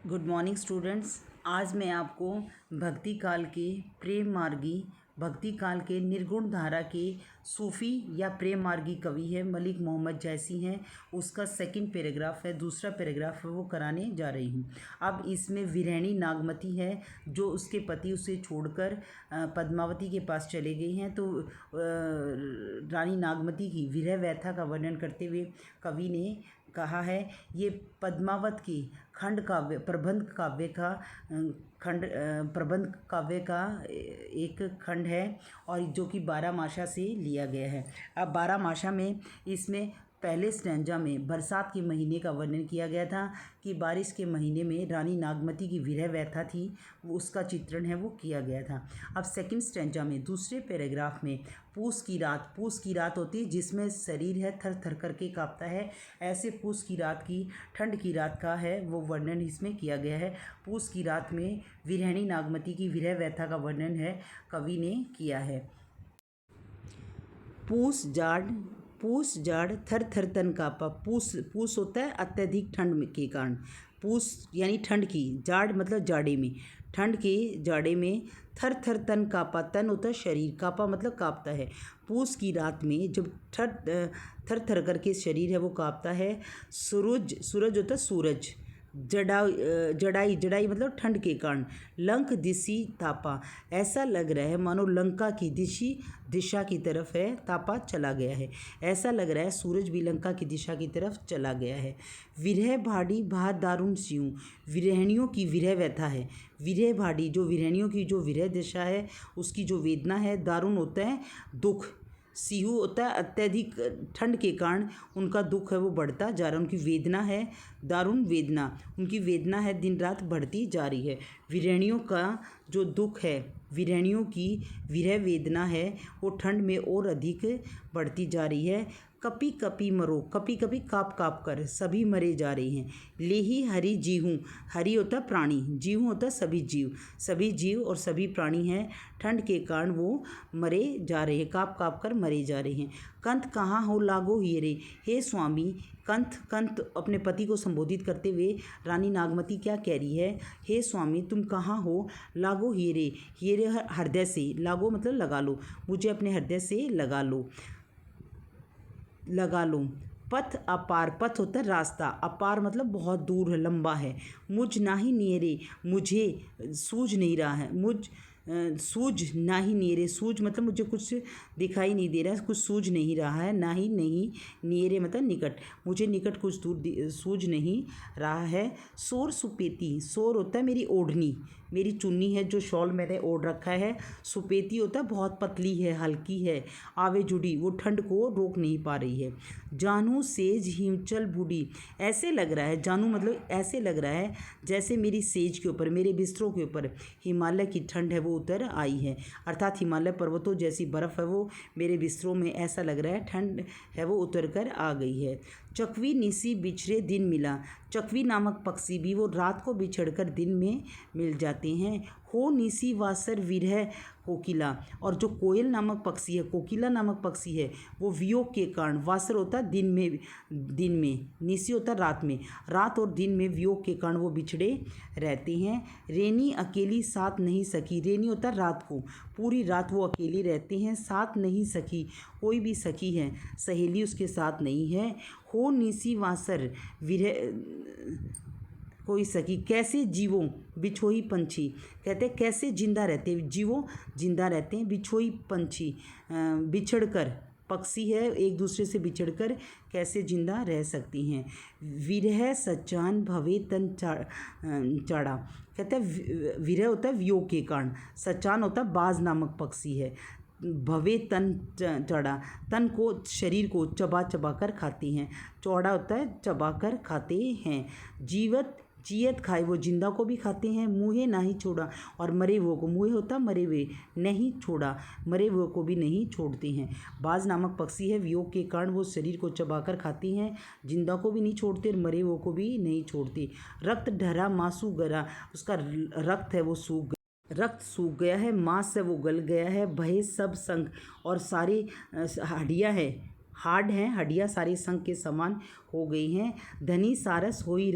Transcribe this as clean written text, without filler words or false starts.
Good morning students. आज मैं आपको भक्ति काल के प्रेम मार्गी भक्ति काल के निर्गुण धारा के सूफ़ी या प्रेम मार्गी कवि है मलिक मोहम्मद जैसी हैं, उसका सेकंड पैराग्राफ है, दूसरा पैराग्राफ है वो कराने जा रही हूँ। अब इसमें विरहणी नागमती है जो उसके पति उसे छोड़कर पद्मावती के पास चले गई हैं। तो रानी नागमती की विरह व्यथा का वर्णन करते हुए कवि ने कहा है, ये पद्मावत की खंड काव्य प्रबंध काव्य का एक खंड है और जो कि 12 माशा से लिया गया है। अब 12 माशा में इसमें पहले स्टैंजा में बरसात के महीने का वर्णन किया गया था कि बारिश के महीने में रानी नागमती की विरह व्यथा थी, वो उसका चित्रण है वो किया गया था। अब सेकंड स्टैंजा में दूसरे पैराग्राफ में पूस की रात होती है जिसमें शरीर है थर थर करके कांपता है। ऐसे पूस की रात की ठंड की रात का है वो वर्णन इसमें किया गया है। पूस की रात में विरहणी नागमती की विरह व्यथा का वर्णन है कवि ने किया है। पूस जाड़ थर थर तन कापा। पूस होता है अत्यधिक ठंड के कारण, पूस यानी ठंड की, जाड़ मतलब जाड़े में, ठंड के जाड़े में थर थर तन कापा। तन होता है शरीर, कापा मतलब कांपता है। पूस की रात में जब थर थर करके शरीर है वो कांपता है। सूरज होता है सूरज, जड़ाई मतलब ठंड के कारण। लंक दिशी तापा, ऐसा लग रहा है मानो लंका की दिशा की तरफ है तापा चला गया है। ऐसा लग रहा है सूरज भी लंका की दिशा की तरफ चला गया है। विरह भाड़ी भा दारुण सियूं, विरहणियों की विरह व्यथा है। विरह भाड़ी जो विरहणियों की जो विरह दिशा है उसकी जो वेदना है, दारुण होता है दुख, सिहू होता है अत्यधिक ठंड के कारण उनका दुख है वो बढ़ता जा रहा है, उनकी वेदना है दारुण वेदना, उनकी वेदना है दिन रात बढ़ती जा रही है। विरहणियों का जो दुख है, विरहणियों की विरह वेदना है वो ठंड में और अधिक बढ़ती जा रही है। कपी कपी मरो, कपी कपी काप कर सभी मरे जा रहे हैं। लेही हरि जीहूँ, हरि होता प्राणी, जीहूँ होता सभी जीव और सभी प्राणी हैं ठंड के कारण वो मरे जा रहे हैं, काप कर मरे जा रहे हैं। कंत कहाँ हो लागो हीरे, हे स्वामी। कंत अपने पति को संबोधित करते हुए रानी नागमती क्या कह रही है, हे स्वामी तुम कहाँ हो, लागो हीरे, हीरे हृदय से, लागो मतलब लगा लो, मुझे अपने हृदय से लगा लो। पथ अपार, पथ होता है रास्ता, अपार मतलब बहुत दूर है, लंबा है। मुझ नाही नियरे, मुझे सूझ नहीं रहा है, सूझ नाही नियरे, सूझ मतलब मुझे कुछ दिखाई नहीं दे रहा है, कुछ सूझ नहीं रहा है। नाही नहीं नियरे मतलब निकट, मुझे निकट कुछ दूर सूझ नहीं रहा है। सोर सुपेती, सोर होता है मेरी ओढ़नी, मेरी चुन्नी है जो शॉल मैंने ओढ़ रखा है। सुपेती होता है बहुत पतली है, हल्की है, आवे जुड़ी, वो ठंड को रोक नहीं पा रही है। जानू सेज हिमचल बूढ़ी, ऐसे लग रहा है, जानू मतलब ऐसे लग रहा है जैसे मेरी सेज के ऊपर, मेरे बिस्तरों के ऊपर हिमालय की ठंड है वो उतर आई है, अर्थात हिमालय पर्वतों जैसी बर्फ़ है वो मेरे बिस्तरों में ऐसा लग रहा है ठंड है वो उतर कर आ गई है। चकवी निसी बिछड़े दिन मिला, चकवी नामक पक्षी भी वो रात को बिछड़कर दिन में मिल जाते हैं। हो निसी वासर विरह कोकिला, और जो कोयल नामक पक्षी है, कोकिला नामक पक्षी है, वो वियोग के कारण, वासर होता है दिन में, निसी होता है रात में, रात और दिन में वियोग के कारण वो बिछड़े रहते हैं। रेनी अकेली साथ नहीं सकी, रेनी होता है रात को, पूरी रात वो अकेली रहते हैं, साथ नहीं सकी, कोई भी सखी है सहेली उसके साथ नहीं है। हो निसी वासर विरह कोई सखी, कैसे जीवों बिछोई पंछी, कहते हैं कैसे जिंदा रहते हैं जीवों, जिंदा रहते हैं, बिछोई पंछी बिछड़कर, पक्षी है एक दूसरे से बिछड़कर कैसे जिंदा रह सकती हैं। विरह सचान भवे तन चढ़ा, कहते हैं विरह होता है वियोग के कारण, सचान होता है बाज नामक पक्षी है, भवे तन चढ़ा, तन को शरीर को चबा कर खाती हैं, चौड़ा होता है चबा कर खाते हैं। जियत खाए, वो जिंदा को भी खाते हैं। मुँहे नहीं छोड़ा, और मरे हुए को, मुँहे होता मरे हुए, नहीं छोड़ा, मरे हुए को भी नहीं छोड़ते हैं। बाज नामक पक्षी है, वियोग के कारण वो शरीर को चबाकर खाती हैं, जिंदा को भी नहीं छोड़ते और मरे हुए को भी नहीं छोड़ते। रक्त ढरा मासू गरा, उसका रक्त है वो रक्त सूख गया है, मांस है वो गल गया है। भय सब संग, और सारी हड्डियाँ हैं, हार्ड हैं हड्डियाँ सारी संग के समान हो गई हैं। धनी सारस होई